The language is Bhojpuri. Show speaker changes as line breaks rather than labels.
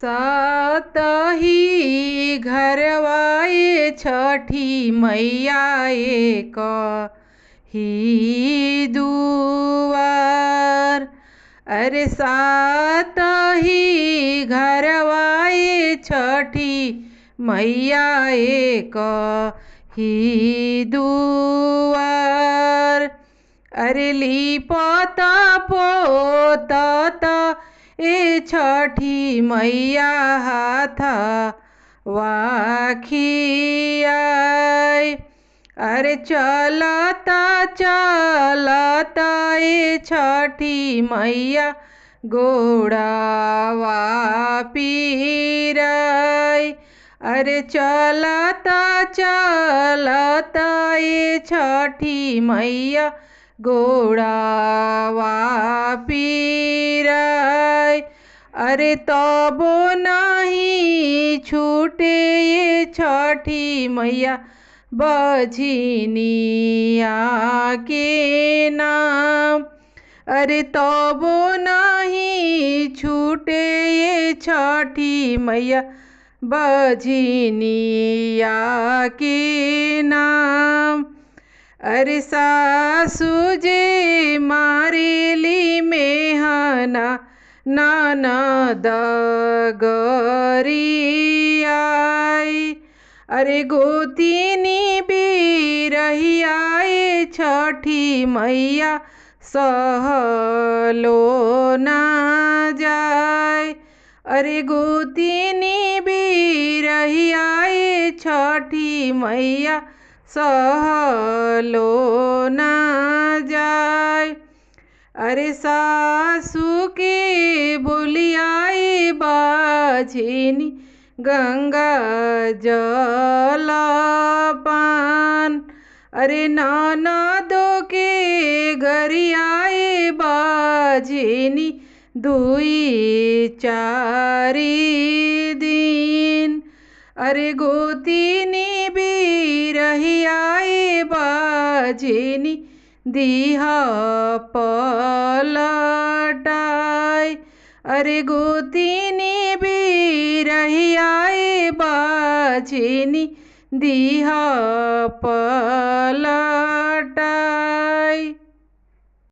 सातही घरवाए छठी मैया एक ही दुआर। अरे सातही घरवाए छठी मैया एक ही दुआर। अरे लिपता पोतत ए छठी मैया हाथा वाखियाय। अरे चलता चलता ए छठी मैया गोड़ावा पीराय। अरे चलता चलता ए छठी मैया गोड़ावा पीराय। अरे तबो नहीं छूटे ये छठी मैया बझिनिया के नाम। अरे तबो नहीं छूटे ये छठी मैया बझिनिया के नाम। अरे सासू जे मारेली मेहना ननद गरियाई। अरे गोतिनी बिरहियाए छठी मैया सहलो ना जाय। अरे गोतिनी बिरहियाए छठी मैया सहलो ना जाय। अरे सासू के बोलियाए बाझिनी गंगा जल पान। अरे ननदो के गरियाए बाझिनी दुई चारी दिन। अरे गोतिनी बिरहियाए बाझिनी दिहा पलटाय। अरे गोतिनी बिरहियाए बाझिनी दिहा पलटाय।